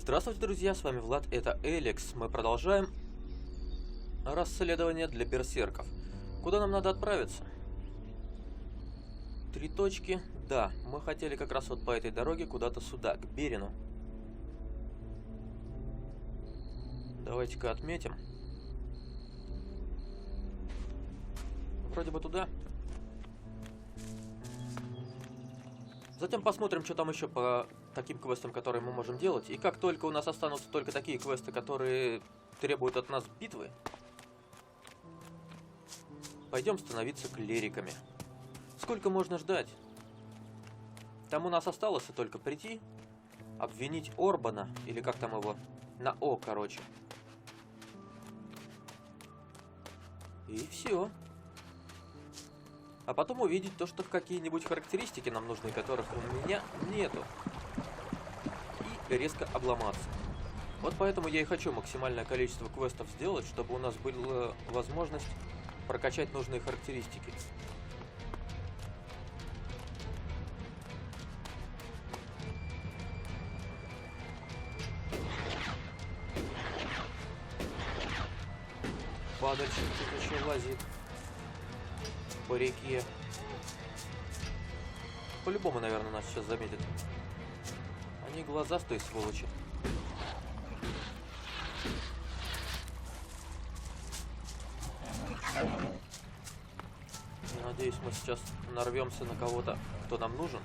Здравствуйте, друзья, с вами Влад, это Elex. Мы продолжаем расследование для берсерков. Куда нам надо отправиться? 3 точки. Да, мы хотели как раз вот по этой дороге куда-то сюда, к Берину. Давайте-ка отметим. Вроде бы туда. Затем посмотрим, что там еще по таким квестам, которые мы можем делать. И как только у нас останутся только такие квесты, которые требуют от нас битвы, пойдем становиться клириками. Сколько можно ждать? Там у нас осталось только прийти, обвинить Орбана, или как там его, на О, короче. И все. А потом увидеть то, что какие-нибудь характеристики нам нужны, которых у меня нету. И резко обломаться. Вот поэтому я и хочу максимальное количество квестов сделать, чтобы у нас была возможность прокачать нужные характеристики. Падальщик тут еще лазит по реке. По-любому, наверное, нас сейчас заметят. Они глазастые сволочи. Я надеюсь, мы сейчас нарвемся на кого-то, кто нам нужен,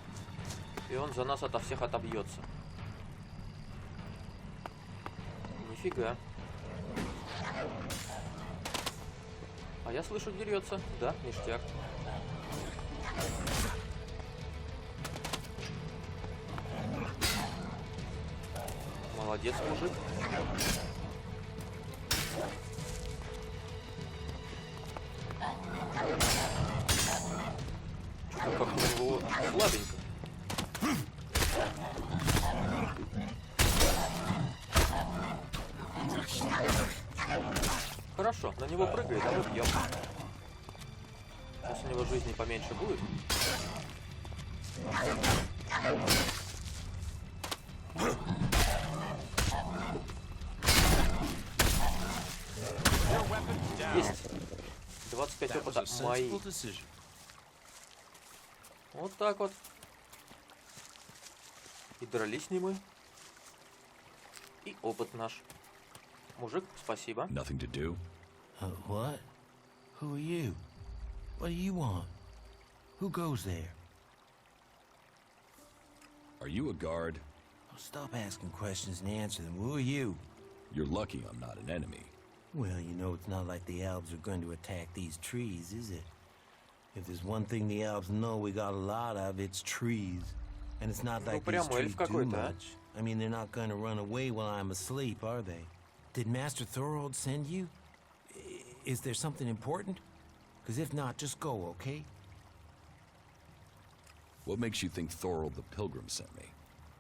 и он за нас ото всех отобьется. Нифига. А я слышу, дерется. Да, ништяк. Молодец, мужик. Что-то как у него слабенько. Хорошо, на него прыгает, а мы бьем. Сейчас у него жизни поменьше будет. Есть. 25 опыта мои. Вот так вот. И дрались не мы. И опыт наш. Мужик, спасибо. Nothing to do. What? Who are you? What do you want? Who goes there? Are you a guard? Oh, stop asking questions and answer them. Who are you? You're lucky I'm not an enemy. Well, you know, it's not like the elves are going to attack these trees, is it? If there's one thing the elves know we got a lot of, it's trees. And it's not like these trees do much. I mean, they're not going to run away while I'm asleep, are they? Did Master Thorold send you? Is there something important? Because if not, just go, okay? What makes you think Thorold the Pilgrim sent me?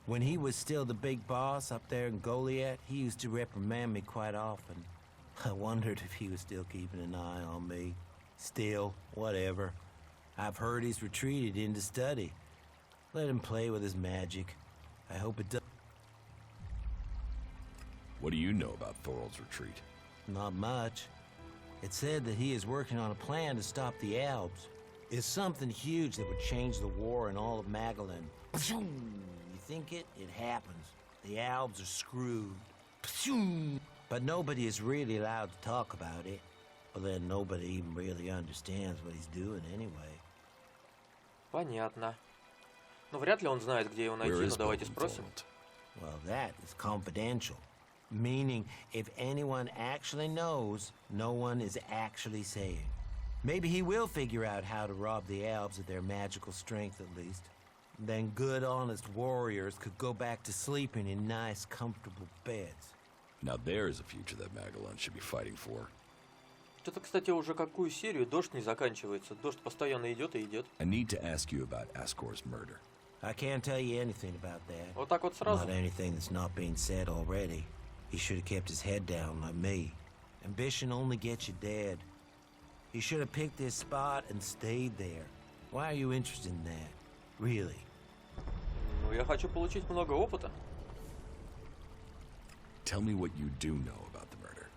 When he was still the big boss up there in Goliath, he used to reprimand me quite often. I wondered if he was still keeping an eye on me. Still, whatever. I've heard he's retreated into study. Let him play with his magic. I hope it does. What do you know about Thorold's retreat? Not much. It said that he is working on a plan to stop the Alps. It's something huge that would change the war in all of Magellan. You think it? It happens. The Alps are screwed. But nobody is really allowed to talk about it. Well, then nobody even really understands what he's doing anyway. Понятно. Ну, вряд ли он знает, где его найти, но давайте спросим. Well, that is confidential. Meaning, if anyone actually knows, no one is actually saying. Maybe he will figure out how to rob the elves of their magical strength at least. Then good, honest warriors could go back to sleeping in nice, comfortable beds. Now there's a future that Magellan should be fighting for. Что-то, кстати, уже какую серию дождь не заканчивается. Дождь постоянно идет и идет. I need to ask you about Ascor's murder. I can't tell you anything about that. Вот так вот сразу. Not anything that's not being said already. He should have kept his head down like me. Ambition only gets you dead. He should have picked this spot and stayed there. Why are you interested in that? Really? Ну, я хочу получить много опыта. Tell me what you do know about the murder.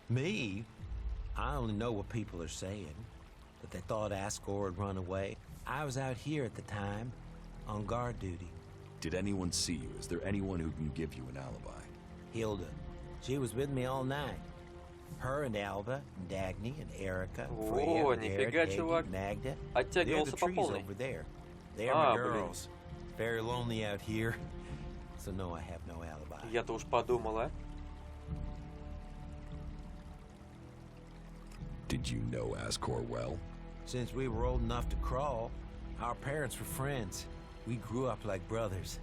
Me? I only know what people are saying. That they thought Ascor had run away. I was out here at the time, on guard duty. Did anyone see you? Is there anyone who can give you an alibi? Hilda. She was with me all night. Her and Alva, and Dagny, and Erica, and Freya, О, and нифига, Garrett, чувак. and Magda. They're the Оттягивался по trees полной. over there. They're А, my блин. girls. Very lonely out here. So no, I have no alibi. Я-то уж подумала. Did you know Ascor well? Since we were old enough to crawl, our parents were friends. We grew up like brothers.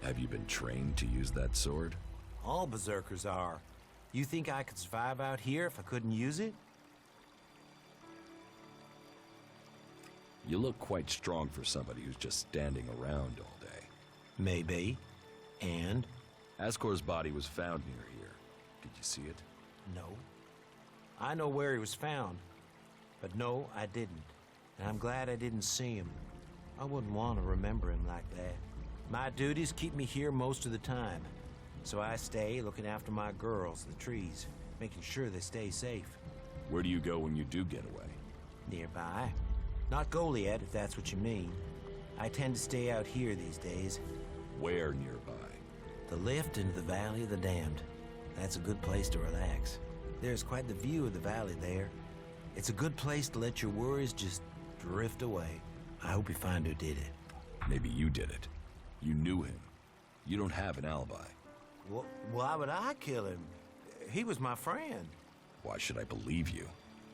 Have you been trained to use that sword? All berserkers are. You think I could survive out here if I couldn't use it? You look quite strong for somebody who's just standing around all day. Maybe. And? Ascor's body was found near here. Did you see it? No. I know where he was found. But no, I didn't. And I'm glad I didn't see him. I wouldn't want to remember him like that. My duties keep me here most of the time. So I stay looking after my girls, the trees, making sure they stay safe. Where do you go when you do get away? Nearby. Not Goliad, if that's what you mean. I tend to stay out here these days. Where nearby? The lift into the Valley of the Damned. That's a good place to relax. There's quite the view of the valley there. It's a good place to let your worries just drift away. I hope you find who did it. Maybe you did it. You knew him. You don't have an alibi. Well, why would I kill him? He was my friend. Why should I believe you?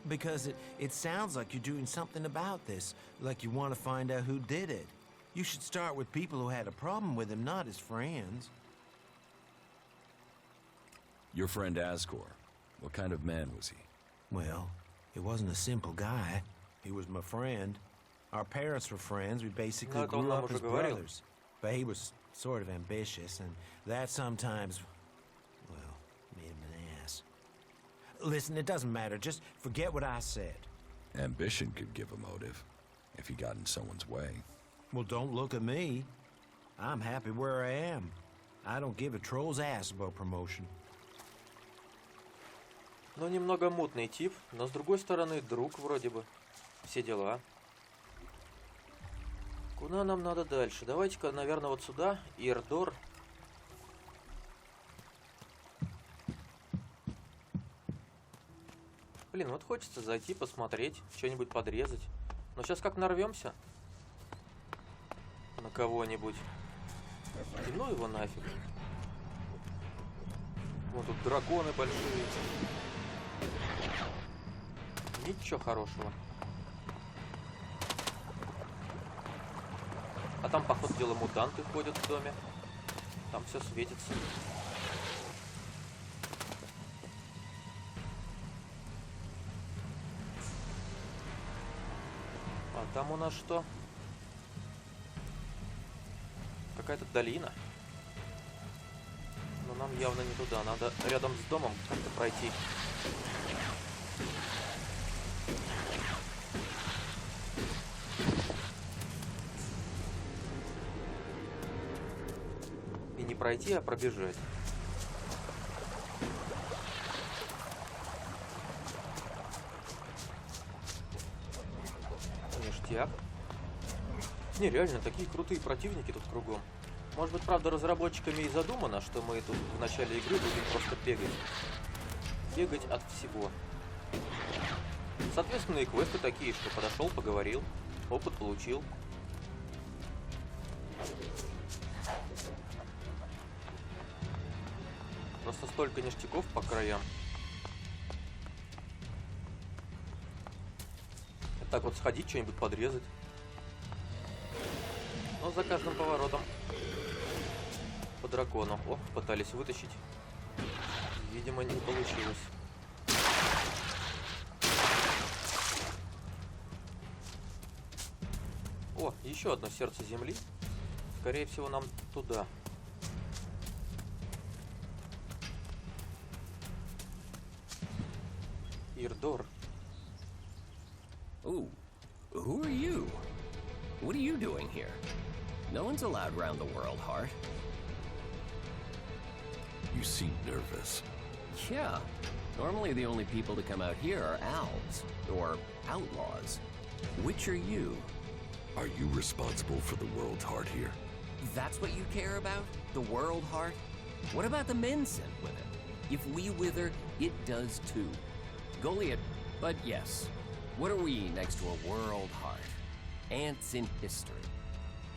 Because it sounds like you're doing something about this, like you want to find out who did it. You should start with people who had a problem with him, not his friends. Your friend Ascor. What kind of man was he? Well, he wasn't a simple guy. He was my friend. Our parents were friends. We basically Ну, это он grew нам up уже as говорил. brothers. But he was sort of ambitious, and that sometimes, well, made him an ass. Listen, it doesn't matter. Just forget what I said. Ambition could give a motive, if he got in someone's way. Well, don't look at me. I'm happy where I am. I don't give a troll's ass about promotion. Ну, немного мутный тип, но с другой стороны, друг вроде бы. Все дела. Куда нам надо дальше? Давайте-ка, наверное, вот сюда. Ирдор. Блин, вот хочется зайти, посмотреть, что-нибудь подрезать. Но сейчас как нарвемся на кого-нибудь. И ну его нафиг. Вот тут драконы большие. Ничего хорошего. А там, походу дела, мутанты ходят в доме. Там все светится. А там у нас что? Какая-то долина. Но нам явно не туда. Надо рядом с домом как-то пройти. И не пройти, а пробежать. Ништяк. Не, реально, такие крутые противники тут кругом. Может быть, правда, разработчиками и задумано, что мы тут в начале игры будем просто бегать. Бегать от всего. Соответственно, и квесты такие, что подошел, поговорил, опыт получил. Просто столько ништяков по краям. Так вот сходить, что-нибудь подрезать. Но за каждым поворотом по дракону. О, пытались вытащить. Видимо, не получилось. О, еще одно сердце земли. Скорее всего, нам туда. Ирдор. Ooh, who are you? What are you doing here? No one's allowed round the world, Heart. You seem nervous. Yeah. Normally the only people to come out here are elves, or outlaws. Which are you? Are you responsible for the world's heart here? That's what you care about? The world, Heart? What about the men sent with it? If we wither, it does too. Goliath, but yes. What are we next to a world heart? Ants in history.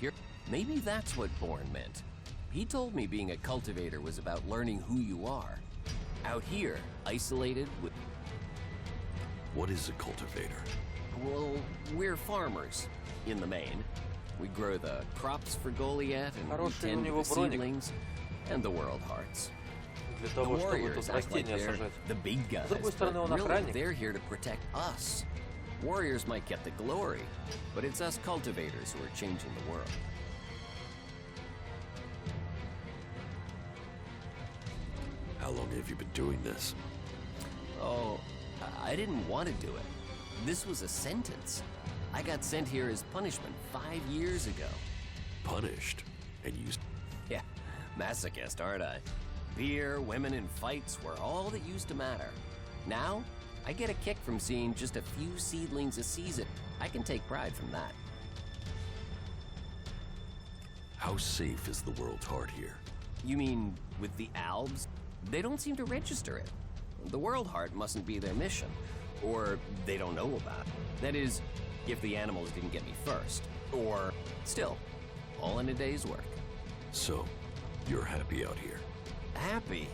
Here, maybe that's what Bourne meant. He told me being a cultivator was about learning who you are. Out here, isolated with... What is a cultivator? Well, we're farmers, in the main. We grow the crops for Goliath and we Хороший у tend to него the броник. seedlings and the world hearts. Для The того, чтобы warriors тут act like растения they're сажать. the big guys, С другой стороны, but он really охранник. they're here to protect us. Warriors might get the glory, but it's us cultivators who are changing the world. How long have you been doing this? Oh, I didn't want to do it. This was a sentence. I got sent here as punishment 5 years ago. Punished? And you... Yeah, masochist, aren't I? Beer, women, and fights were all that used to matter. Now, I get a kick from seeing just a few seedlings a season. I can take pride from that. How safe is the world's heart here? You mean with the Albs? They don't seem to register it. The World Heart mustn't be their mission, or they don't know about it. That is, if the animals didn't get me first. Or, still, all in a day's work. So, you're happy out here? Happy?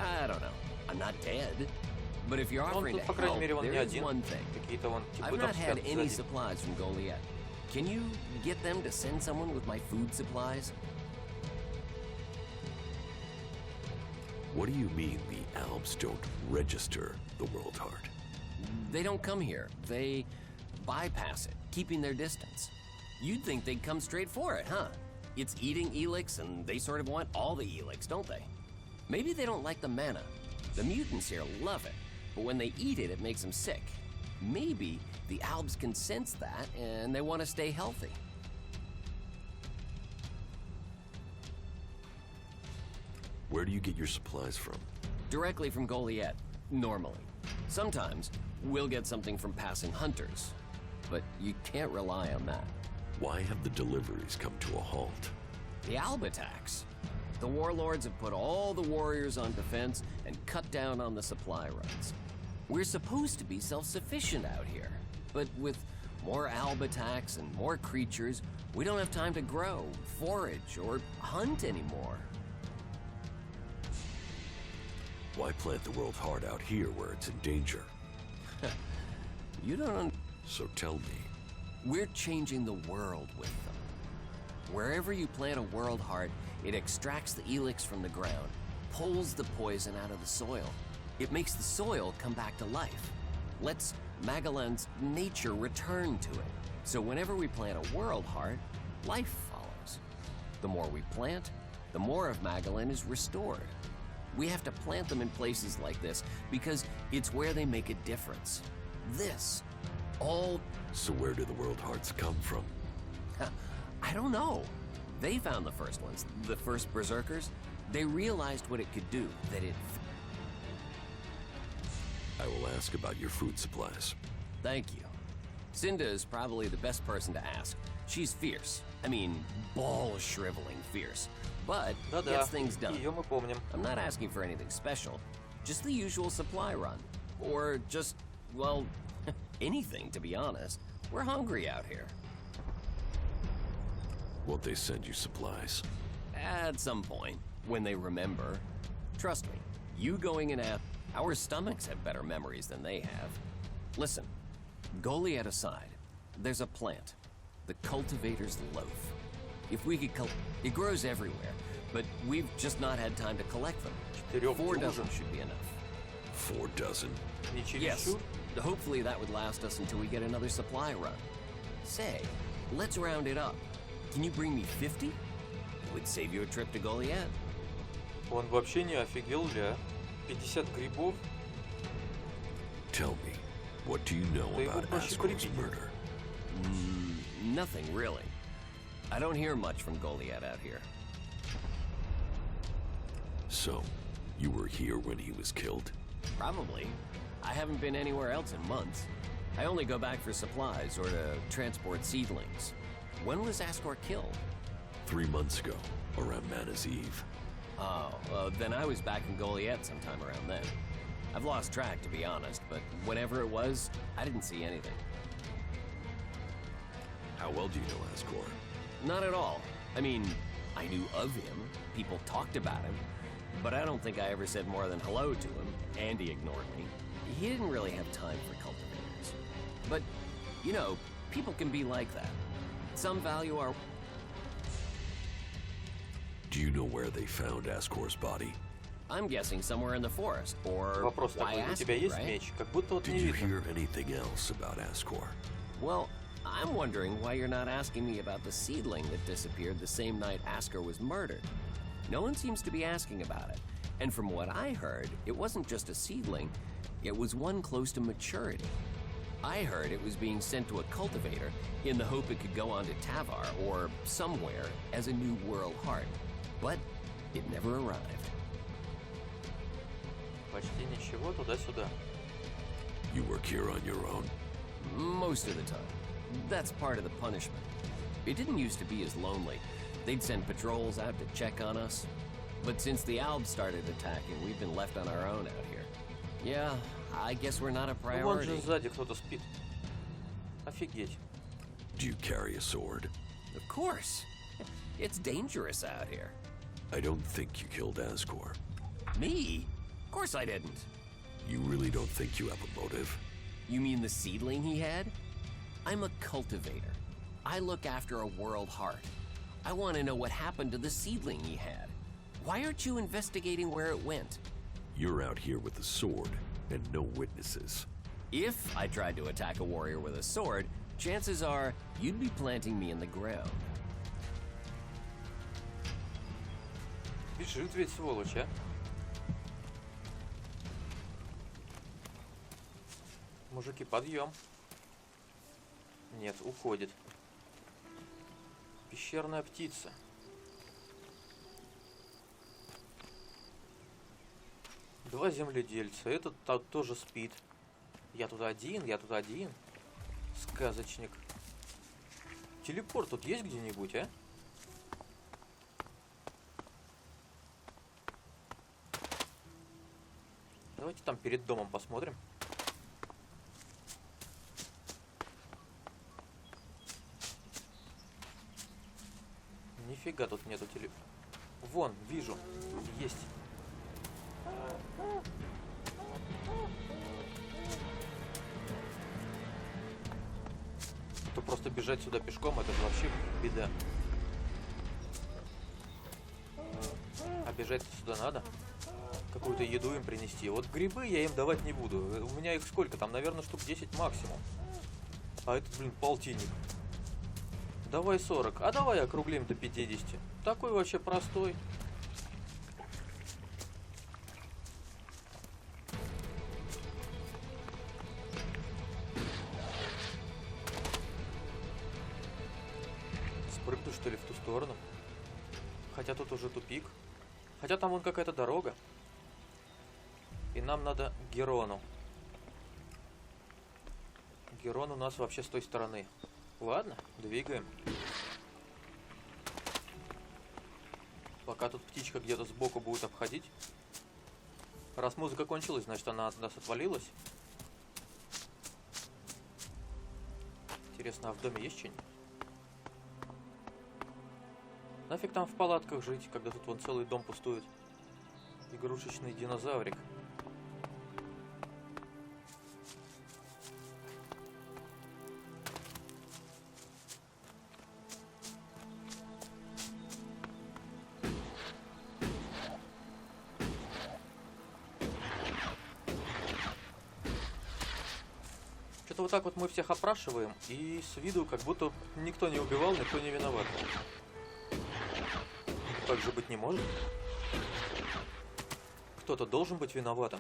I don't know. I'm not dead. But if you're Он offering тут, to по крайней help, мере, он не there is один. one thing. Какие-то вон типы I've там not had спят any сзади. supplies from Goliath. Can you get them to send someone with my food supplies? What do you mean the Albs don't register the world's heart? They don't come here. They bypass it, keeping their distance. You'd think they'd come straight for it, huh? It's eating Elex, and they sort of want all the Elex, don't they? Maybe they don't like the mana. The mutants here love it, but when they eat it, it makes them sick. Maybe the Albs can sense that, and they want to stay healthy. Where do you get your supplies from? Directly from Goliath, normally. Sometimes, we'll get something from passing hunters, but you can't rely on that. Why have the deliveries come to a halt? The Alb attacks. The warlords have put all the warriors on defense and cut down on the supply runs. We're supposed to be self-sufficient out here, but with more Alb attacks and more creatures, we don't have time to grow, forage, or hunt anymore. Why plant the world's heart out here where it's in danger? You don't. So tell me, We're changing the world with them. Wherever you plant a world heart, it extracts the Elex from the ground, pulls the poison out of the soil. It makes the soil come back to life. Lets Magellan's nature return to it. So whenever we plant a world heart, life follows. The more we plant, the more of Magellan is restored. We have to plant them in places like this because it's where they make a difference. This, all... so where do the world hearts come from? I don't know. They found the first ones, the first berserkers. They realized what it could do, that it... I will ask about your food supplies. Thank you. Cinda is probably the best person to ask. She's fierce. I mean, ball-shriveling fierce. But Да-да, gets things done. ее мы помним. I'm not asking for anything special. Just the usual supply run. Or just, well, anything, to be honest. We're hungry out here. Won't they send you supplies? At some point, when they remember. Trust me, you going in at... Our stomachs have better memories than they have. Listen, Goliath aside, there's a plant. The cultivator's loaf. If we could it grows everywhere, but we've just not had time to collect them. 4 dozen should be enough. 4 dozen? Не Yes. чересчур? Hopefully that would last us until we get another supply run. Say, let's round it up. Can you bring me 50? It would save you a trip to Goliath. Он вообще не офигел, ля. 50 грибов? Tell me, what do you know Да его about проще Asgard's прибить. murder? Nothing really. I don't hear much from Goliath out here. So, you were here when he was killed? Probably. I haven't been anywhere else in months. I only go back for supplies or to transport seedlings. When was Ascor killed? 3 months ago, around Mana's Eve. Oh, then I was back in Goliath sometime around then. I've lost track, to be honest, but whenever it was, I didn't see anything. How well do you know Ascor? Not at all. I mean, I knew of him, people talked about him, but I don't think I ever said more than hello to him, and he ignored me. He didn't really have time for cultivators. But, you know, people can be like that. Some value our... Do you know where they found Ascor's body? I'm guessing somewhere in the forest, or Вопрос why такой, у ask тебя me, есть right? меч? Как будто вот Did не you видно. hear anything else about Ascor? Well, I'm wondering why you're not asking me about the seedling that disappeared the same night Asker was murdered. No one seems to be asking about it. And from what I heard, it wasn't just a seedling, it was one close to maturity. I heard it was being sent to a cultivator in the hope it could go on to Tavar or somewhere as a new world heart. But it never arrived. Почти ничего, туда-сюда. You work here on your own? Most of the time. That's part of the punishment. It didn't used to be as lonely. They'd send patrols out to check on us. But since the Albs started attacking, we've been left on our own out here. Yeah, I guess we're not a Ну вон же priority. сзади кто-то спит. Офигеть. Do you carry a sword? Of course. It's dangerous out here. I don't think you killed Ascor. Me? Of course I didn't. You really don't think you have a motive? You mean the seedling he had? I'm a cultivator. I look after a world heart. I want to know what happened to the seedling he had. Why aren't you investigating where it went? You're out here with a sword and no witnesses. If I tried to attack a warrior with a sword, chances are you'd be planting me in the ground. Бежит ведь сволочь, а? Мужики, подъем. Нет, уходит. Пещерная птица. Два земледельца. Этот тоже спит. Я тут один, я тут один. Сказочник. Телепорт тут есть где-нибудь, а? Давайте там перед домом посмотрим. Нифига тут нету телефона. Вон, вижу. Есть. То просто бежать сюда пешком, это же вообще беда. А бежать сюда надо. Какую-то еду им принести. Вот грибы я им давать не буду. У меня их сколько? Там, наверное, штук 10 максимум. А этот, блин, полтинник. Давай 40. А давай округлим до 50. Такой вообще простой. Спрыгну, что ли, в ту сторону? Хотя тут уже тупик. Хотя там вон какая-то дорога. И нам надо к Герону. Герон у нас вообще с той стороны. Ладно, двигаем. Пока тут птичка где-то сбоку будет обходить. Раз музыка кончилась, значит она от нас отвалилась. Интересно, а в доме есть что-нибудь? Нафиг там в палатках жить, когда тут вон целый дом пустует. Игрушечный динозаврик. Что-то вот так вот мы всех опрашиваем, и с виду как будто никто не убивал, никто не виноват. Так же быть не может. Кто-то должен быть виноватым.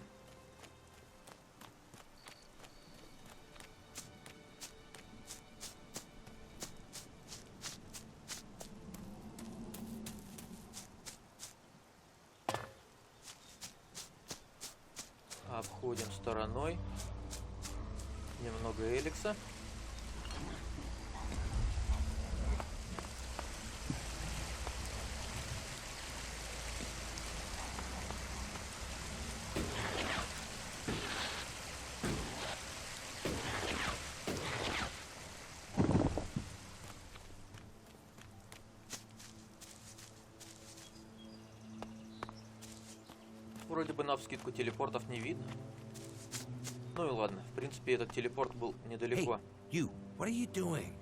Обходим стороной. Немного Элекса. Вроде бы навскидку телепортов не видно. Ну и ладно, в принципе этот телепорт был недалеко. Hey, you, what are you doing?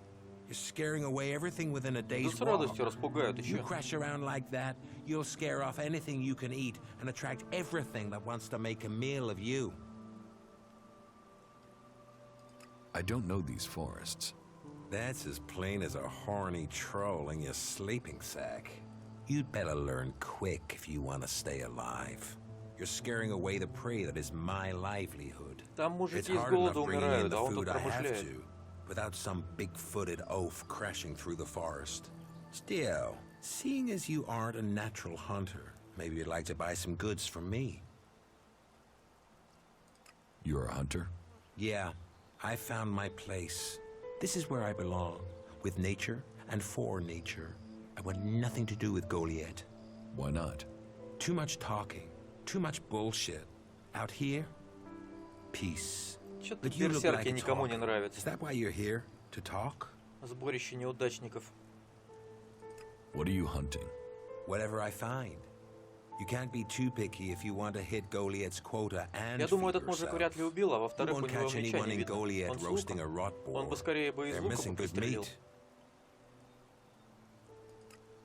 You're scaring away everything within a Да day's с walk. радостью распугают You еще. crash around like that, you'll scare off anything you can eat and attract everything that wants to make a meal of you. I don't know these forests. That's as plain as a horny troll in your sleeping sack. You'd better learn quick if you want to stay alive. You're scaring away the prey that is my livelihood. Там It's мужики с hard голода enough bringing in умирают, the а он тут food I have промышляет. to, without some big-footed oaf crashing through the forest. Still, seeing as you aren't a natural hunter, maybe you'd like to buy some goods from me. You're a hunter? Yeah, I found my place. This is where I belong, with nature and for nature. I want nothing to do with Goliath. Why not? Too much talking, too much bullshit. Out here, peace. Что-то But you look берсерки like a никому не talker. Is нравятся. that why you're here? To talk? Сборище неудачников. What are you hunting? Whatever I find. You can't be too picky if you want to hit Goliath's quota and Я думаю, feed этот мужик yourself. вряд ли убил, а You во-вторых, у won't него catch меча anyone не in видно. Goliath Он с roasting a луком. rot Он бы boar. скорее бы из They're лука missing бы good пристрелил. meat.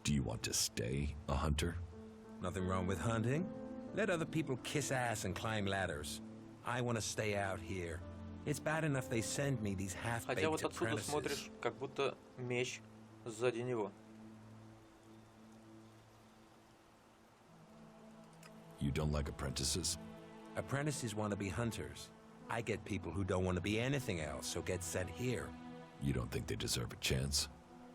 Do you want to stay a hunter? Nothing wrong with hunting. Let other people kiss ass and climb ladders. I want to stay out here. It's bad enough they send me these Хотя вот half-baked отсюда apprentices. смотришь, как будто меч сзади него. You don't like apprentices? Apprentices want to be hunters. I get people who don't want to be anything else, so get sent here. You don't think they deserve a chance?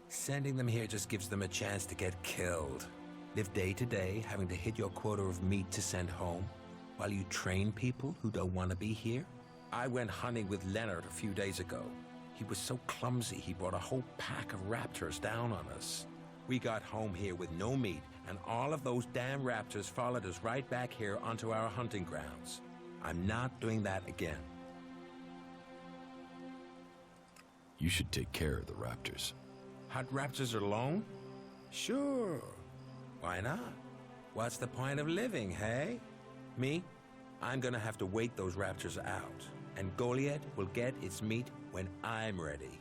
Sending them here just gives them a chance to get killed. Live day to day, having to hit your quota of meat to send home, while you train people who don't want to be here? I went hunting with Leonard a few days ago. He was so clumsy, he brought a whole pack of raptors down on us. We got home here with no meat, and all of those damn raptors followed us right back here onto our hunting grounds. I'm not doing that again. You should take care of the raptors. Hunt raptors alone? Sure. Why not? What's the point of living, hey? Me? I'm gonna have to wait those raptors out, and Goliath will get its meat when I'm ready.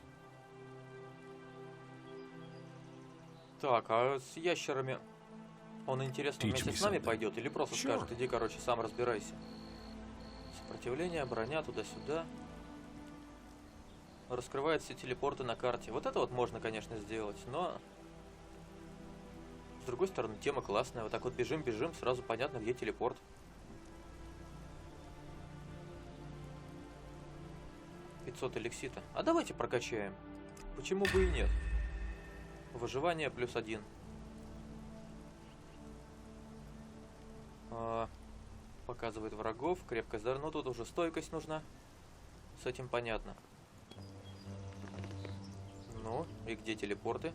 Так, а с ящерами он, интересно, Teach вместе me с нами something. пойдет или просто Sure. скажет, иди, короче, сам разбирайся. Сопротивление, броня, туда-сюда. Раскрывает все телепорты на карте. Вот это вот можно, конечно, сделать, но... С другой стороны, тема классная. Вот так вот бежим-бежим, сразу понятно, где телепорт. $500 эликсита. А давайте прокачаем. Почему бы и нет? Выживание +1. Показывает врагов. Крепкое здоровье. Ну тут уже стойкость нужна. С этим понятно. Ну, и где телепорты?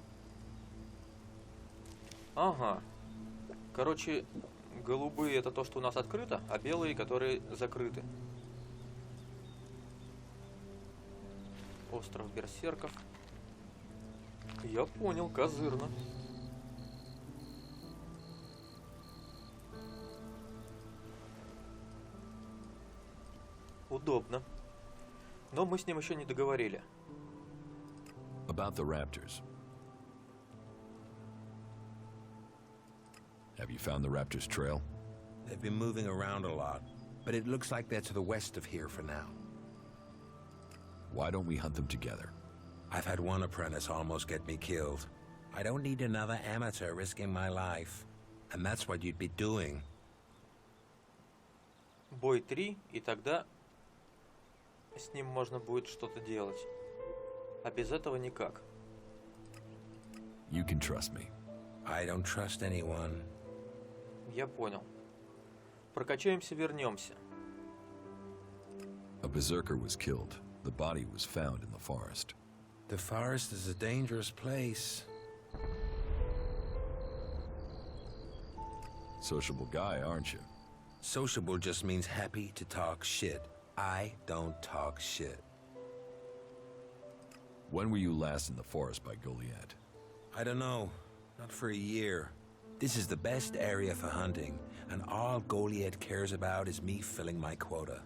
Ага. Короче, голубые это то, что у нас открыто, а белые, которые закрыты. Остров берсерков. Я понял, козырно. Удобно. Но мы с ним еще не договорили. About the raptors. Have you found the raptors' trail? They've been moving around a lot, but it looks like they're to the west of here for now. Why don't we hunt them together? I've had one apprentice almost get me killed. I don't need another amateur risking my life. And that's what you'd be doing. Бой 3, и тогда с ним можно будет что-то делать. А без этого никак. You can trust me. I don't trust anyone. Я понял. Прокачаемся, вернемся. A berserker was killed. The body was found in the forest. The forest is a dangerous place. Sociable guy, aren't you? Sociable just means happy to talk shit. I don't talk shit. When were you last in the forest by Goliath? I don't know. Not for a year. This is the best area for hunting, and all Goliath cares about is me filling my quota.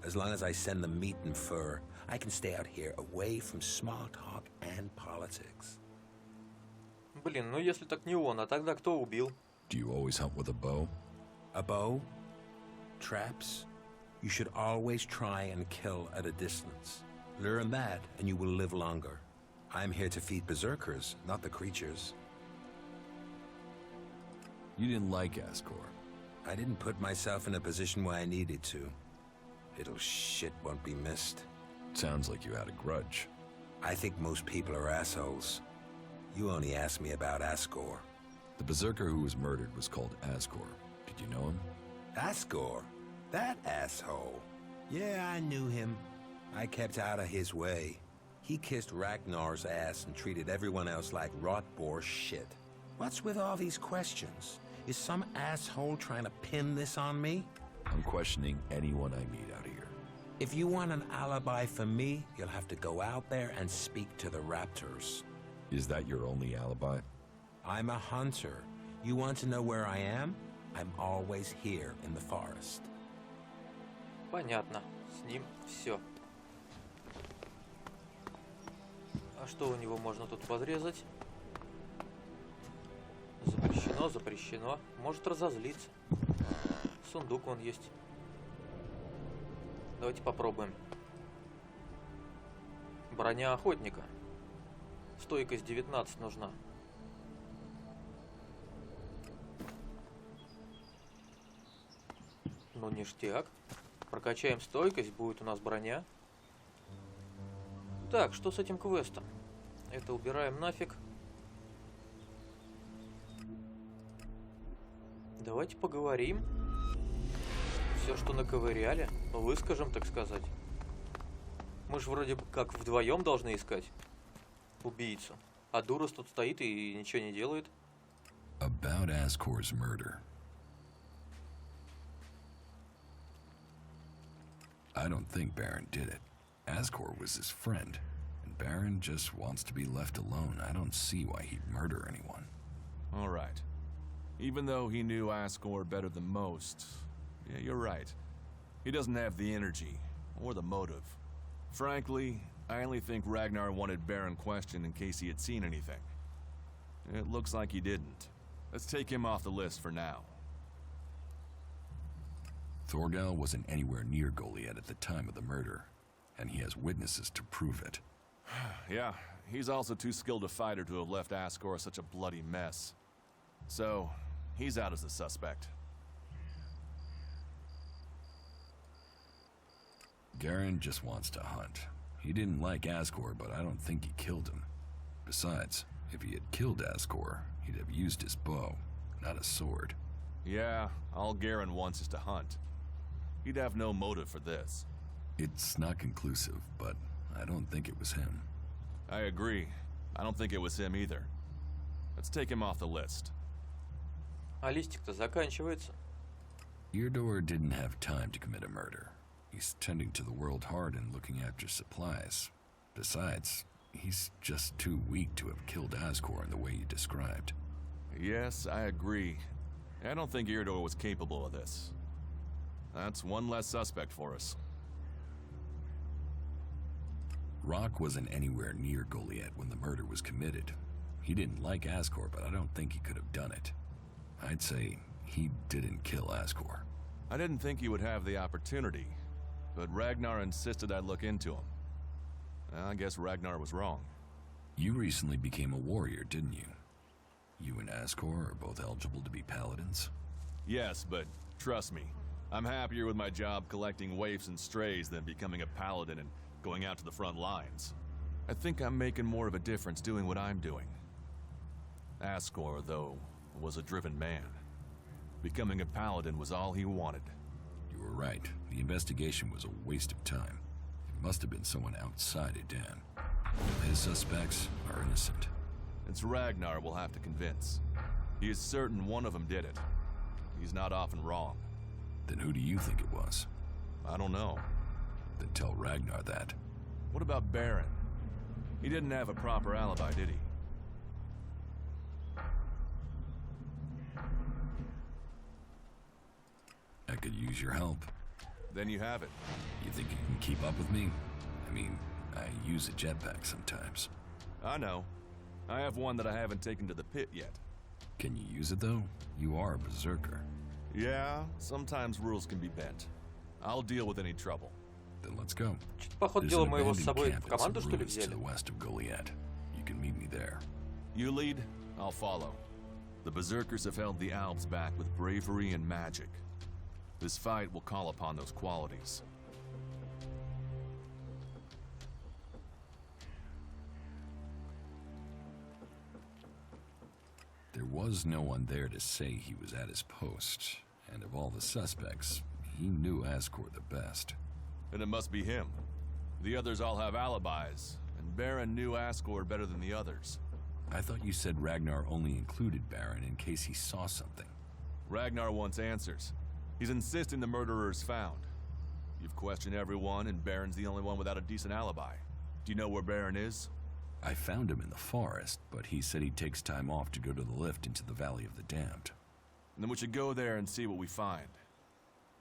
As long as I send them meat and fur, I can stay out here away from small talk and politics. Блин, ну если так не он, а тогда кто убил? Do you always hunt with a bow? A bow? Traps? You should always try and kill at a distance. Learn that, and you will live longer. I'm here to feed berserkers, not the creatures. You didn't like Ascor. I didn't put myself in a position where I needed to. Little shit won't be missed. Sounds like you had a grudge. I think most people are assholes. You only asked me about Ascor. The berserker who was murdered was called Ascor. Did you know him? Ascor? That asshole. Yeah, I knew him. I kept out of his way. He kissed Ragnar's ass and treated everyone else like rot-bore shit. What's with all these questions? Is some asshole trying to pin this on me? I'm questioning anyone I meet out here. If you want an alibi for me, you'll have to go out there and speak to the raptors. Is that your only alibi? I'm a hunter. You want to know where I am? I'm always here in the forest. Понятно. С ним все. А что у него можно тут подрезать? Запрещено, запрещено. Может разозлиться. Сундук вон есть. Давайте попробуем. Броня охотника. Стойкость 19 нужна. Ну, ништяк. Прокачаем стойкость, будет у нас броня. Так, что с этим квестом? Это убираем нафиг. Давайте поговорим. Все, что наковыряли, выскажем, так сказать. Мы же вроде как вдвоем должны искать убийцу. А Дурас тут стоит и ничего не делает. About Ascor's murder. I don't think Baron did it. Ascor was his friend, and Baron just wants to be left alone. I don't see why he'd murder anyone. All right. Even though he knew Ascor better than most, yeah, you're right. He doesn't have the energy or the motive. Frankly, I only think Ragnar wanted Baron questioned in case he had seen anything. It looks like he didn't. Let's take him off the list for now. Thorgal wasn't anywhere near Goliath at the time of the murder, and he has witnesses to prove it. Yeah, he's also too skilled a fighter to have left Ascor such a bloody mess. So, he's out as a suspect. Garen just wants to hunt. He didn't like Ascor, but I don't think he killed him. Besides, if he had killed Ascor, he'd have used his bow, not a sword. Yeah, all Garen wants is to hunt. He'd have no motive for this. It's not conclusive, but I don't think it was him. I agree. I don't think it was him either. Let's take him off the list. А листик-то заканчивается. Eardor didn't have time to commit a murder. He's tending to the world hard and looking after supplies. Besides, he's just too weak to have killed Ascor in the way you described. Yes, I agree. I don't think Eardor was capable of this. That's one less suspect for us. Rock wasn't anywhere near Goliath when the murder was committed. He didn't like Ascor, but I don't think he could have done it. I'd say he didn't kill Ascor. I didn't think he would have the opportunity, but Ragnar insisted I look into him. I guess Ragnar was wrong. You recently became a warrior, didn't you? You and Ascor are both eligible to be paladins? Yes, but trust me, I'm happier with my job collecting waifs and strays than becoming a paladin and going out to the front lines. I think I'm making more of a difference doing what I'm doing. Ascor, though, was a driven man. Becoming a paladin was all he wanted. You were right. The investigation was a waste of time. It must have been someone outside of Dan. His suspects are innocent. It's Ragnar we'll have to convince. He is certain one of them did it. He's not often wrong. Then who do you think it was? I don't know. Then tell Ragnar that. What about Baron? He didn't have a proper alibi, did he? I could use your help. Then you have it. You think you can keep up with me? I mean, I use a jetpack sometimes. I know. I have one that I haven't taken to the pit yet. Can you use it though? You are a berserker. Yeah, sometimes rules can be bent. I'll deal with any trouble. Then let's go. Чё-то, походу, There's дело an мы его с abandoned собой camp в in some команду, что ли, ruins to взяли? the west of Goliath. You can meet me there. You lead, I'll follow. The berserkers have held the Alps back with bravery and magic. This fight will call upon those qualities. There was no one there to say he was at his post, and of all the suspects, he knew Ascor the best. Then it must be him. The others all have alibis, and Baron knew Ascor better than the others. I thought you said Ragnar only included Baron in case he saw something. Ragnar wants answers. He's insisting the murderer is found. You've questioned everyone, and Baron's the only one without a decent alibi. Do you know where Baron is? I found him in the forest, but he said he takes time off to go to the lift into the Valley of the Damned. Then we should go there and see what we find.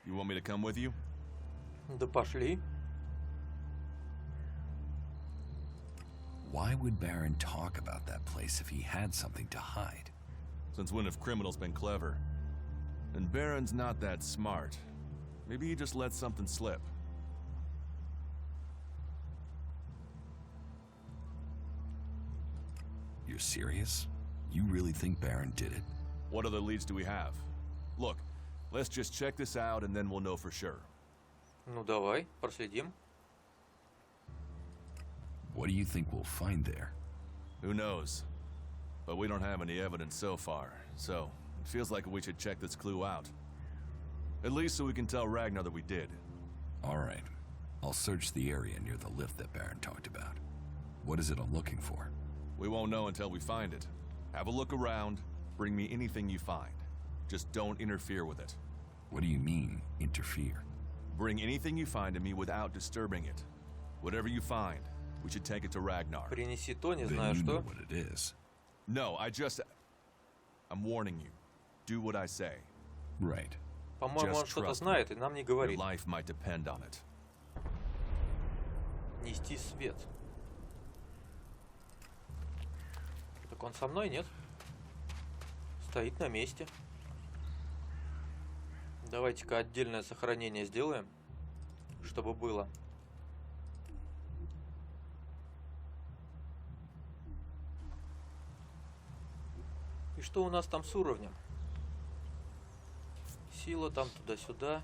You want me to come with you? Да пошли. Why would Baron talk about that place if he had something to hide? Since when have criminals been clever? And Baron's not that smart. Maybe he just let something slip. You're serious? You really think Baron did it? What other leads do we have? Look, let's just check this out and then we'll know for sure. Ну давай, проследим. What do you think we'll find there? Who knows? But we don't have any evidence so far, so it feels like we should check this clue out. At least so we can tell Ragnar that we did. All right. I'll search the area near the lift that Baron talked about. What is it I'm looking for? We won't know until we find it. Have a look around, bring me anything you find. Just don't interfere with it. What do you mean, interfere? Bring anything you find to me without disturbing it. Whatever you find, we should take it to Ragnar. Принеси то, не Then знаю you know что. what it is. No, I'm warning you. Do what I say. Right. По-моему, он Just что-то trust знает и нам не Your говорит. life might depend on it. Нести свет. Так он со мной, нет? Стоит на месте. Давайте-ка отдельное сохранение сделаем, чтобы было. И что у нас там с уровнем? Сила там туда-сюда.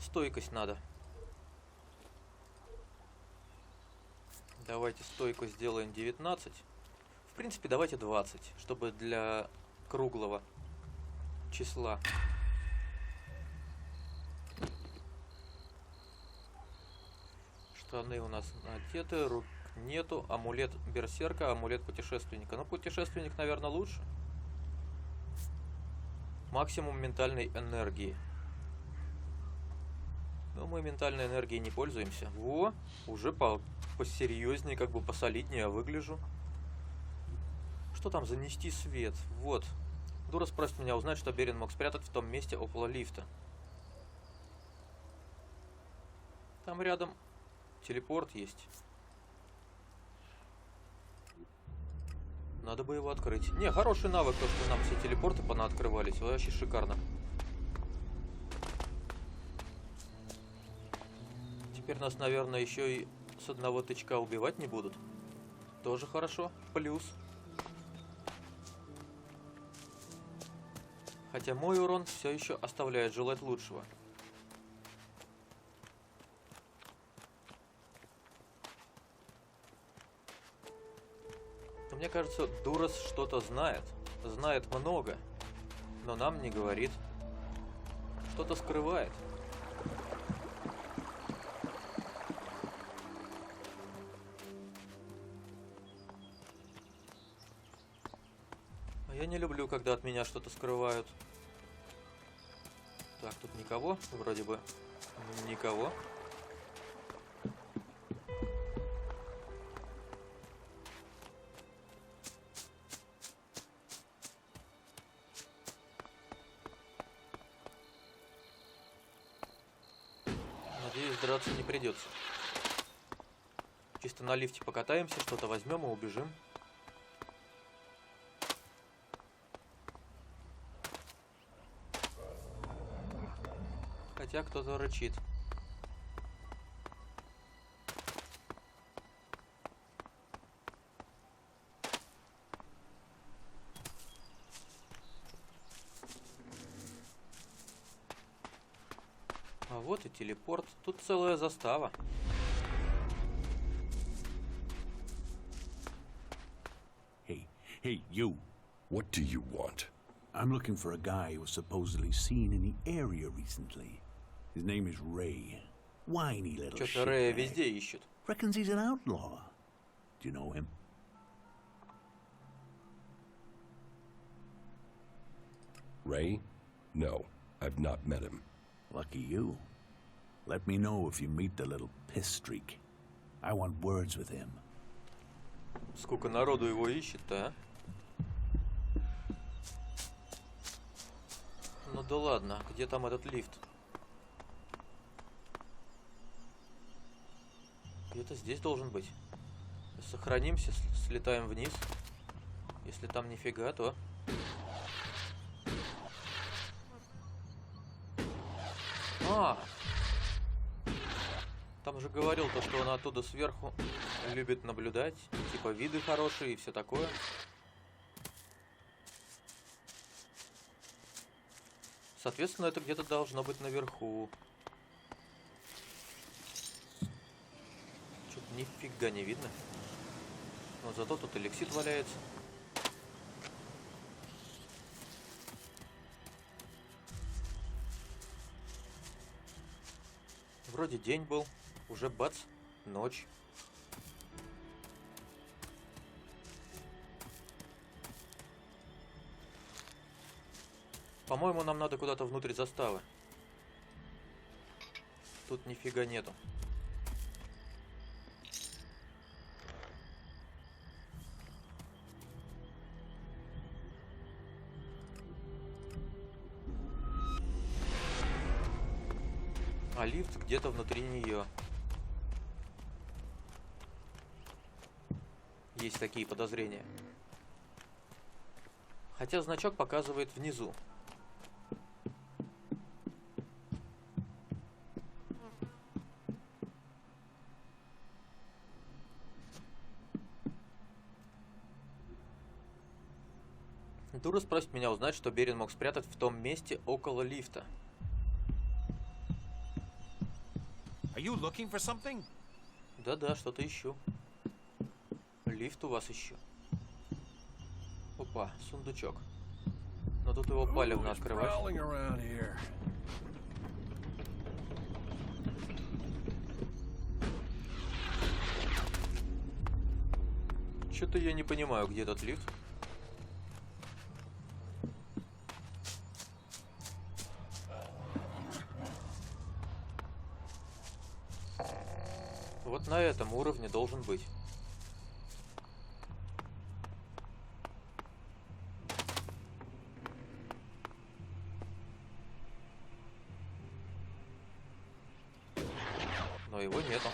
Стойкость надо. Давайте стойку сделаем 19. В принципе, давайте 20, чтобы для круглого числа. Штаны у нас надеты, рук нету. Амулет берсерка, амулет путешественника. Ну, путешественник, наверное, лучше. Максимум ментальной энергии. Но мы ментальной энергией не пользуемся. Во, уже посерьезнее, как бы посолиднее я выгляжу. Что там занести свет? Вот. Дура спросит меня узнать, что Берин мог спрятать в том месте около лифта. Там рядом телепорт есть. Надо бы его открыть. Не, хороший навык, то, что нам все телепорты понаоткрывались. Вообще шикарно. Теперь нас, наверное, еще и с одного тычка убивать не будут. Тоже хорошо. Плюс. Хотя мой урон все еще оставляет желать лучшего. Мне кажется, Дурас что-то знает. Знает много. Но нам не говорит. что-то скрывает. А я не люблю, когда от меня что-то скрывают. Так, тут никого, вроде бы никого. Надеюсь, драться не придется. Чисто на лифте покатаемся, что-то возьмем и убежим. Хотя кто-то рычит. А вот и телепорт. Тут целая застава. Hey, you. What do you want? I'm looking for a guy who was supposedly seen in the area recently. His name is Ray. Whiny little shit. Что-то Рэя везде ищут. Reckons he's an outlaw. Do you know him? Ray? No, I've not met him. Lucky you. Let me know if you meet the little piss streak. I want words with him. Сколько народу его ищет-то, а? Ну да ладно, где там этот лифт? Где-то здесь должен быть. Сохранимся, слетаем вниз. Если там нифига, то... Там же говорил то, что он оттуда сверху любит наблюдать. Типа виды хорошие и все такое. Соответственно, это где-то должно быть наверху. Что-то нифига не видно. Но зато тут эликсит валяется. Вроде день был. Уже бац, ночь. По-моему, нам надо куда-то внутрь заставы. Тут нифига нету. А лифт где-то внутри нее. Есть такие подозрения. Хотя значок показывает внизу. Дура просит меня узнать, что Берин мог спрятать в том месте около лифта. Are you looking for something? Да-да, что-то ищу. Лифт у вас ищу. Опа, сундучок. Но тут его палевно открывать. Что-то я не понимаю, где этот лифт. Вот на этом уровне должен быть. Но его нету.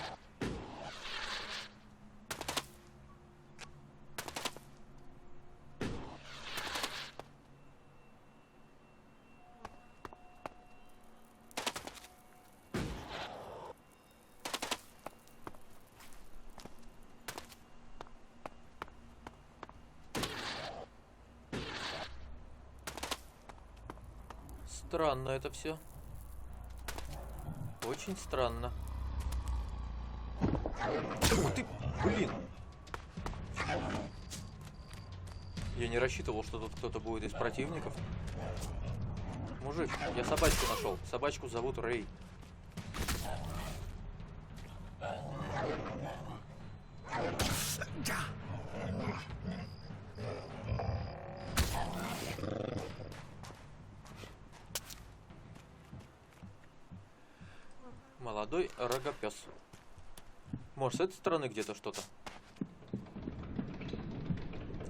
Странно это все. Очень странно. Ух ты, блин! Я не рассчитывал, что тут кто-то будет из противников. Мужик, я собачку нашел. Собачку зовут Рэй. Молодой рогопес. Может, с этой стороны где-то что-то?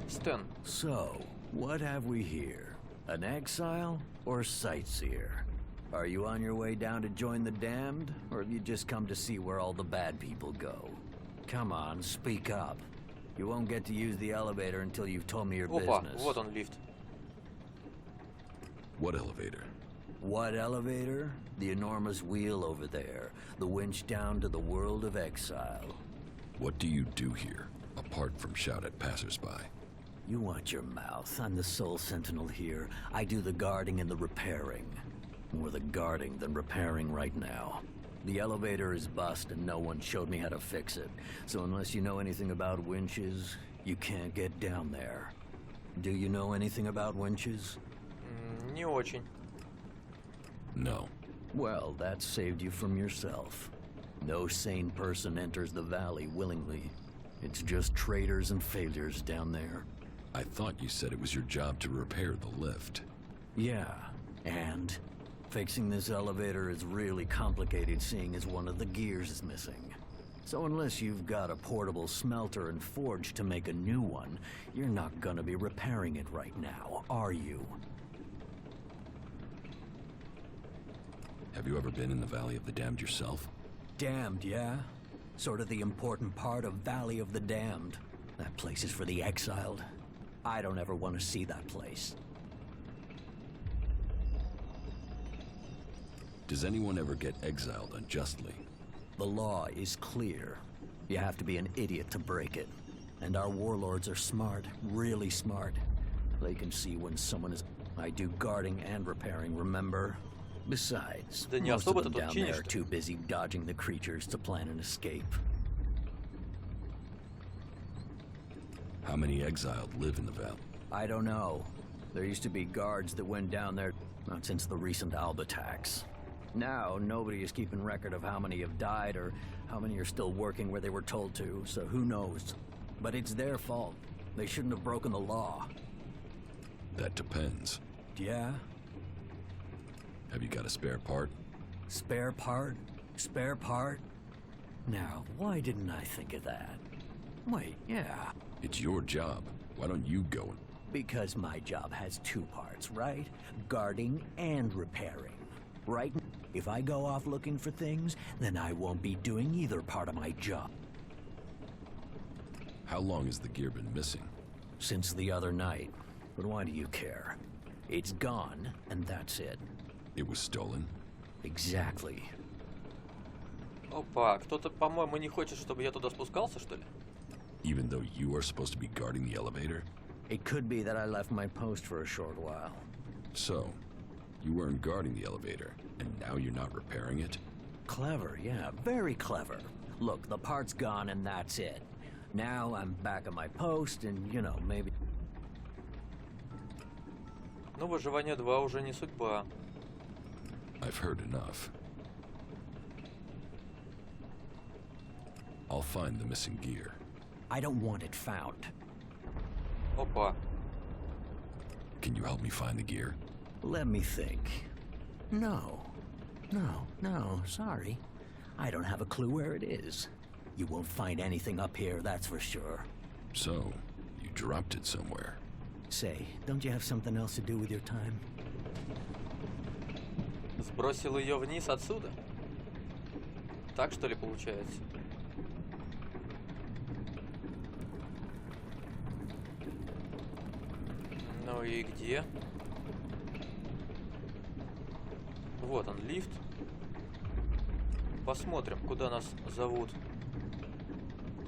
Стэн. So, what have we here? An exile or sightseer? Are you on your way down to join the damned, or have you just come to see where all the bad people go? Come on, speak up. You won't get to use the elevator until you've told me your Опа, business. вот он лифт. What elevator? What elevator? The enormous wheel over there. The winch down to the world of exile. What do you do here, apart from shout at passersby? You watch your mouth. I'm the sole sentinel here. I do the guarding and the repairing. More the guarding than repairing right now. The elevator is bust and no one showed me how to fix it. So unless you know anything about winches, you can't get down there. Do you know anything about winches? Не очень. No. Well, that saved you from yourself. No sane person enters the valley willingly. It's just traitors and failures down there. I thought you said it was your job to repair the lift. Yeah, and fixing this elevator is really complicated seeing as one of the gears is missing. So unless you've got a portable smelter and forge to make a new one, you're not gonna be repairing it right now, are you? Have you ever been in the Valley of the Damned yourself? Damned, yeah? Sort of the important part of Valley of the Damned. That place is for the exiled. I don't ever want to see that place. Does anyone ever get exiled unjustly? The law is clear. You have to be an idiot to break it. And our warlords are smart, really smart. They can see when someone is... I do guarding and repairing, remember? Besides, Да не most of особо them ты тут down there are чинишь-то. too busy dodging the creatures to plan an escape. How many exiled live in the valley? I don't know. There used to be guards that went down there, not since the recent Alba attacks. Now, nobody is keeping record of how many have died or how many are still working where they were told to, so who knows? But it's their fault. They shouldn't have broken the law. That depends. Yeah? Have you got a spare part? Spare part? Spare part? Now, why didn't I think of that? Wait, yeah. It's your job. Why don't you go and... Because my job has two parts, right? Guarding and repairing. Right? If I go off looking for things, then I won't be doing either part of my job. How long has the gear been missing? Since the other night. But why do you care? It's gone, and that's it. It was stolen? Exactly. Опа, кто-то, по-моему, не хочет, чтобы я туда спускался, что ли? Even though you are supposed to be guarding the elevator? It could be that I left my post for a short while. So, you weren't guarding the elevator, and now you're not repairing it? Clever, yeah, very clever. Look, the part's gone and that's it. Now I'm back at my post and, you know, maybe... Ну, выживание 2 уже не судьба. I've heard enough. I'll find the missing gear. I don't want it found. Опа. Can you help me find the gear? Let me think. No. No, sorry. I don't have a clue where it is. You won't find anything up here, that's for sure. So, you dropped it somewhere. Say, don't you have something else to do with your time? Сбросил ее вниз отсюда? Так, что ли, получается? Ну и где? Вот он, лифт. Посмотрим, куда нас зовут.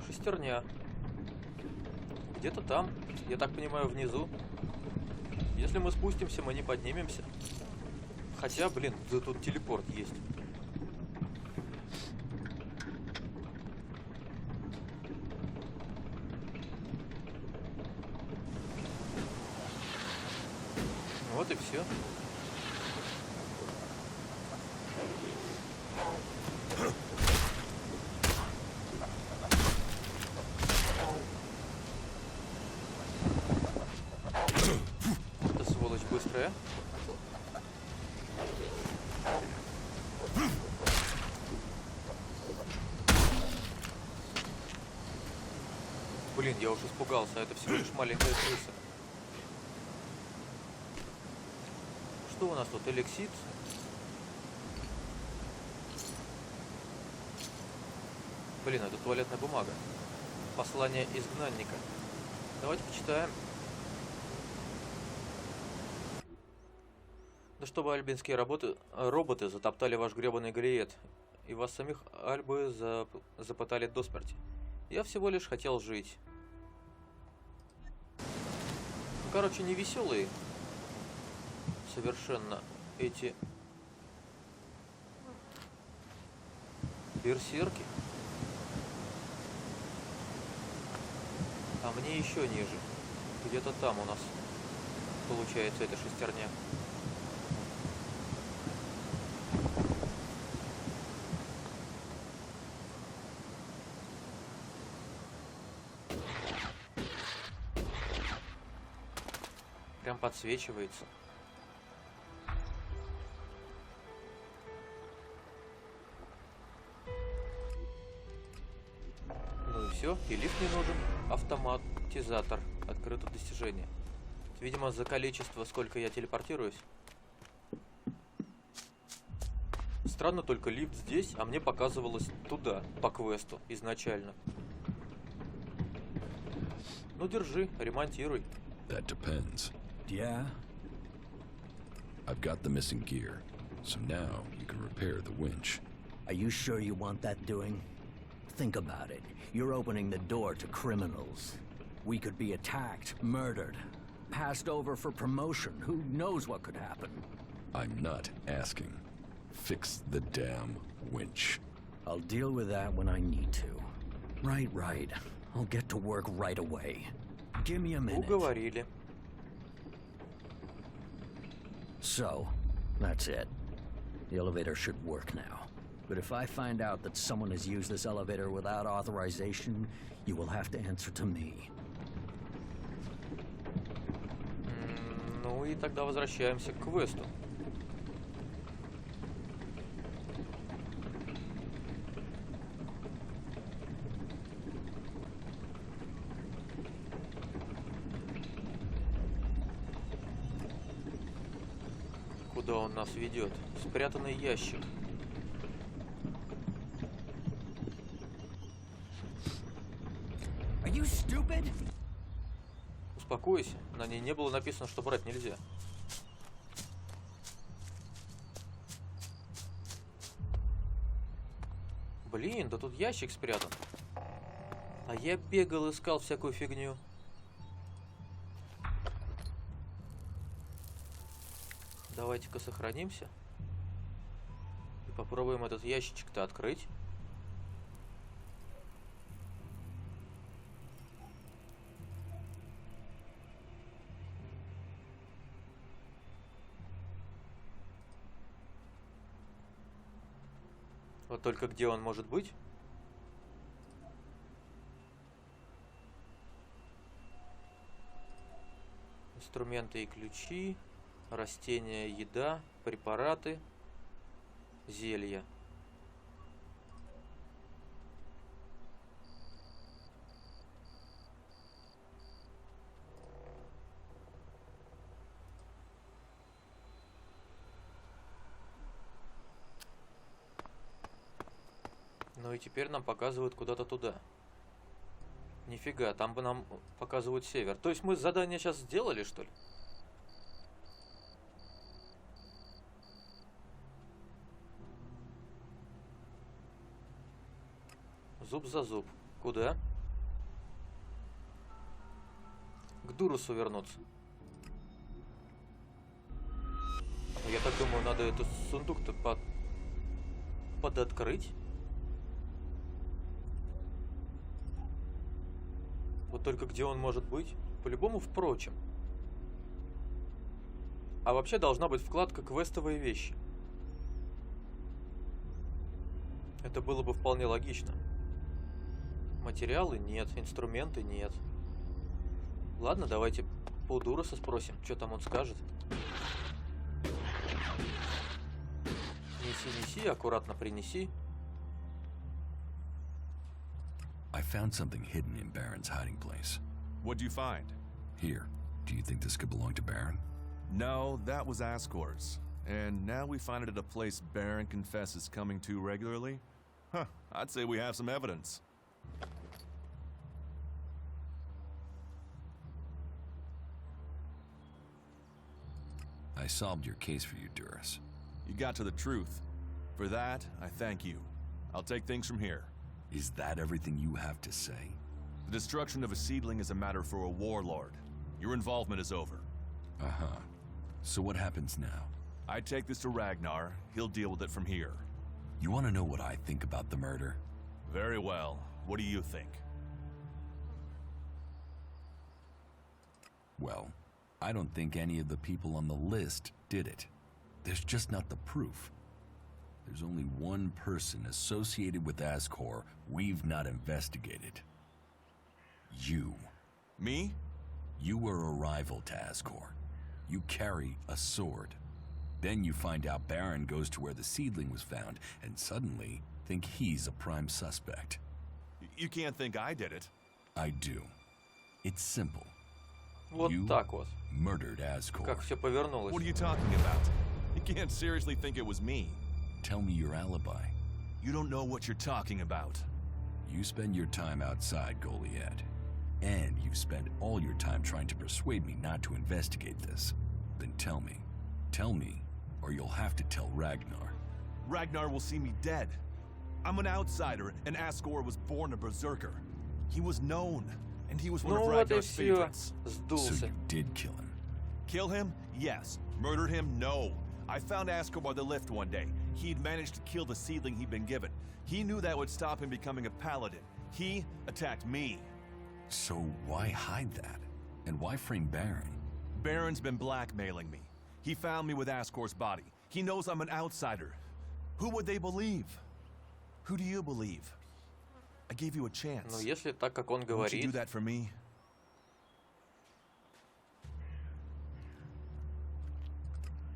Шестерня. Где-то там, я так понимаю, внизу. Если мы спустимся, мы не поднимемся. Хотя, блин, да тут телепорт есть. Вот и все. Блин, я уж испугался, это всего лишь маленькая крыса. Что у нас тут? Элексит. Блин, это туалетная бумага. Послание изгнанника. Давайте почитаем. Да чтобы альбинские роботы затоптали ваш гребаный галеет, и вас самих альбы запытали до смерти. Я всего лишь хотел жить. Ну, короче, не веселые совершенно эти берсерки. А мне еще ниже. Где-то там у нас получается эта шестерня. Прям подсвечивается. Ну и все, и лифт не нужен. Автоматизатор. Открыто достижение. Видимо, за количество, сколько я телепортируюсь. Странно, только лифт здесь, а мне показывалось туда, по квесту, изначально. Ну, держи, ремонтируй. That depends. Yeah? I've got the missing gear, so now you can repair the winch. Are you sure you want that doing? Think about it. You're opening the door to criminals. We could be attacked, murdered, passed over for promotion. Who knows what could happen? I'm not asking. Fix the damn winch. I'll deal with that when I need to. Right. I'll get to work right away. Give me a minute. Уговорили. So, that's it. The elevator should work now. But if I find out that someone has used this elevator without authorization, you will have to answer to me. Ну и тогда возвращаемся к квесту. Куда он нас ведет? Спрятанный ящик. Are you stupid? Успокойся, на ней не было написано, что брать нельзя. Блин, да тут ящик спрятан. А я бегал, искал всякую фигню. Давайте-ка сохранимся. И попробуем этот ящичек-то открыть. Вот только где он может быть? Инструменты и ключи, растения, еда, препараты, зелья. Ну и теперь нам показывают куда-то туда. Нифига, там бы нам показывают север. То есть мы задание сейчас сделали, что ли? Зуб за зуб. Куда? К Дурусу вернуться. Я так думаю, надо этот сундук-то подоткрыть. Вот только где он может быть? По-любому, впрочем. А вообще должна быть вкладка «Квестовые вещи». Это было бы вполне логично. Материалы нет, инструменты нет. Ладно, давайте по Дуруса спросим, что там он скажет. Неси, аккуратно принеси. I found something hidden in Baron's hiding place. What'd you find? Here, do you think this could belong to Baron? No, that was Ascor's. And now we find it at a place Baron confesses coming to regularly? Huh, I'd say we have some evidence. I solved your case for you, Duras. You got to the truth. For that, I thank you. I'll take things from here. Is that everything you have to say? The destruction of a seedling is a matter for a warlord. Your involvement is over. Uh-huh. So what happens now? I take this to Ragnar. He'll deal with it from here. You want to know what I think about the murder? Very well. What do you think? Well, I don't think any of the people on the list did it. There's just not the proof. There's only one person associated with Ascor we've not investigated. You. Me? You were a rival to Ascor. You carry a sword. Then you find out Baron goes to where the seedling was found, and suddenly think he's a prime suspect. You can't think I did it. I do. It's simple. Вот You так вот. murdered Ascor. Как все повернулось. What are you talking about? You can't seriously think it was me. Tell me your alibi. You don't know what you're talking about. You spend your time outside, Goliad. And you spend all your time trying to persuade me not to investigate this. Then tell me. Tell me, or you'll have to tell Ragnar. Ragnar will see me dead. I'm an outsider, and Ascor was born a berserker. He was known, and he was one Ну of вот и Ragnar's все. favorites. So Сдулся. you did kill him. Kill him? Yes. Murder him? No. I found Ascor by the lift one day. He'd managed to kill the seedling he'd been given. He knew that would stop him becoming a paladin. He attacked me. So why hide that? And why frame Baron? Baron's been blackmailing me. He found me with Ascor's body. He knows I'm an outsider. Who would they believe? Who do you believe? I gave you a Ну, chance. если так, как он Won't you говорит. do that for me?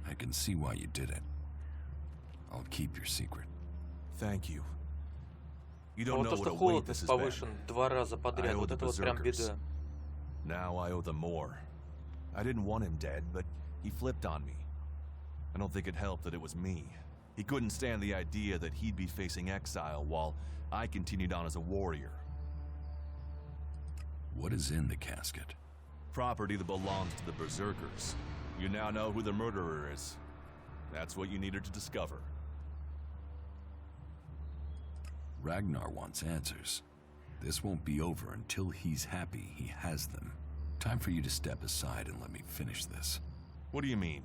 I can see why you did it. I'll keep your secret. Thank you. You А don't вот know то, what что a weight холодность this has been. повышен 2 раза подряд, I owe вот the это вот прям berserkers. беда. Now I owe them more. I didn't want him dead, but he flipped on me. I don't think it helped that it was me. He couldn't stand the idea that he'd be facing exile while I continued on as a warrior. What is in the casket? Property that belongs to the berserkers. You now know who the murderer is. That's what you needed to discover. Ragnar wants answers. This won't be over until he's happy he has them. Time for you to step aside and let me finish this. What do you mean?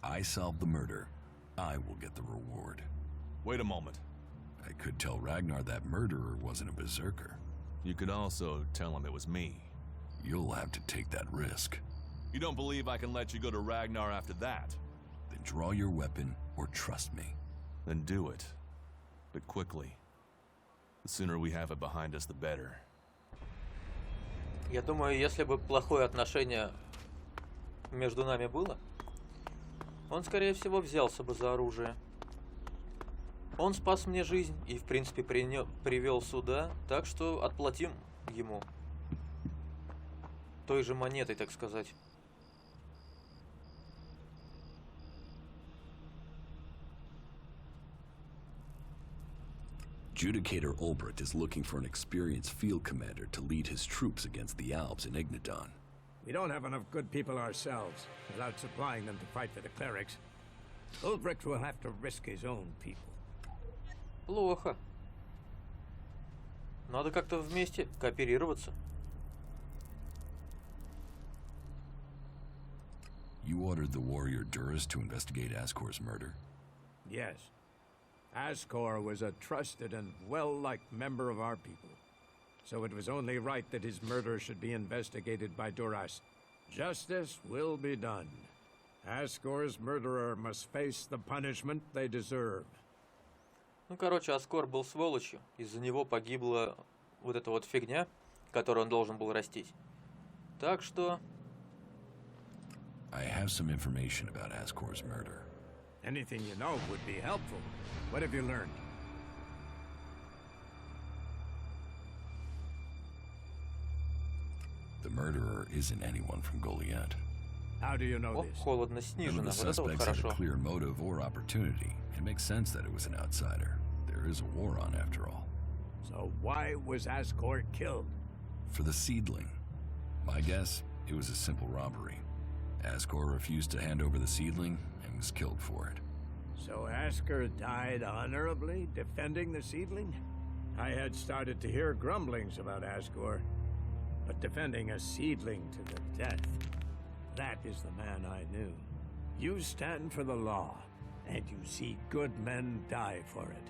I solved the murder. I will get the reward. Wait a moment. I could tell Ragnar that murderer wasn't a berserker. You could also tell him it was me. You'll have to take that risk. You don't believe I can let you go to Ragnar after that? Then draw your weapon or trust me. Then do it. But quickly. The sooner we have it behind us, the better. Я думаю, если бы плохое отношение между нами было, он, скорее всего, взялся бы за оружие. Он спас мне жизнь и, в принципе, привел сюда, так что отплатим ему. Той же монетой, так сказать. Judicator Ulbert is looking for an experienced field commander to lead his troops against the Alps in Ignadon. We don't have enough good people ourselves, without supplying them to fight for the clerics. Ulbricht will have to risk his own people. Плохо. Надо как-то вместе кооперироваться. You ordered the warrior Duras to investigate Ascor's murder? Yes. Ascor was a trusted and well-liked member of our people. So it was only right that his murder should be investigated by Duras. Justice will be done. Ascor's murderer must face the punishment they deserve. Ну, короче, Аскор был сволочью. Из-за него погибла вот эта вот фигня, которую он должен был растить. Так что... I have some information about Ascor's murder. Anything you know would be helpful. What have you learned? The murderer isn't anyone from Goliath. How do you know О, this? холодно None снижено. of the Вот это вот suspects had a хорошо. clear motive or opportunity. It makes sense that it was an outsider. There is a war on after all. So why was Ascor killed? For the seedling. My guess, it was a simple robbery. Ascor refused to hand over the seedling and was killed for it. So Ascor died honorably, defending the seedling? I had started to hear grumblings about Ascor, but defending a seedling to the death, that is the man I knew. You stand for the law, and you see good men die for it.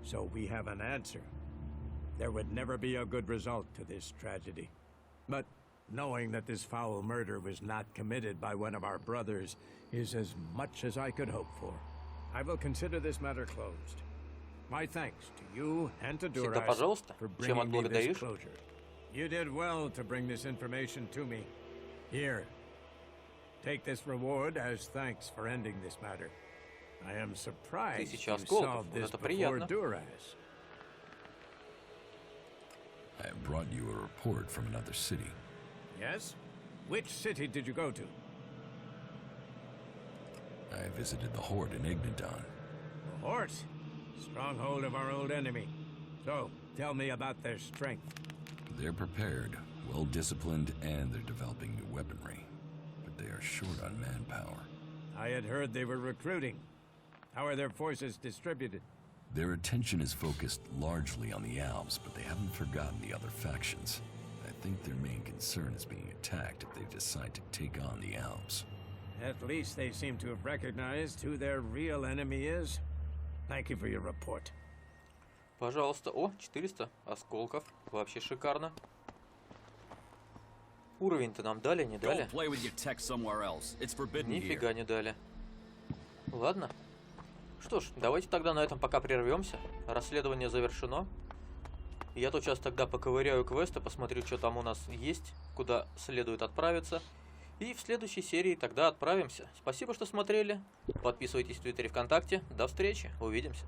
So we have an answer. There would never be a good result to this tragedy. But knowing that this foul murder was not committed by one of our brothers is as much as I could hope for. I will consider this matter closed. My thanks to you and to Всегда Duras пожалуйста. for Чем bringing me this отблагодаришь? closure. You did well to bring this information to me. Here, take this reward as thanks for ending this matter. I am surprised 1000 you осколков. solved Вот this это before приятно. Duras. I have brought you a report from another city. Yes? Which city did you go to? I visited the Horde in Ignadon. The Horse, stronghold of our old enemy. So, tell me about their strength. They're prepared, well-disciplined, and they're developing new weaponry. But they are short on manpower. I had heard they were recruiting. How are their forces distributed? Their attention is focused largely on the Alps, but they haven't forgotten the other factions. I think their main concern is being attacked if they decide to take on the Alps. At least they seem to have recognized who their real enemy is. Thank you for your report. Пожалуйста. О, 400 осколков. Вообще шикарно. Уровень-то нам дали, не дали? Don't play with your tech somewhere else. It's forbidden here. Нифига не дали. Ладно. Что ж, давайте тогда на этом пока прервемся. Расследование завершено. Я тут сейчас тогда поковыряю квесты, посмотрю, что там у нас есть, куда следует отправиться. И в следующей серии тогда отправимся. Спасибо, что смотрели. Подписывайтесь в Твиттере, ВКонтакте. До встречи. Увидимся.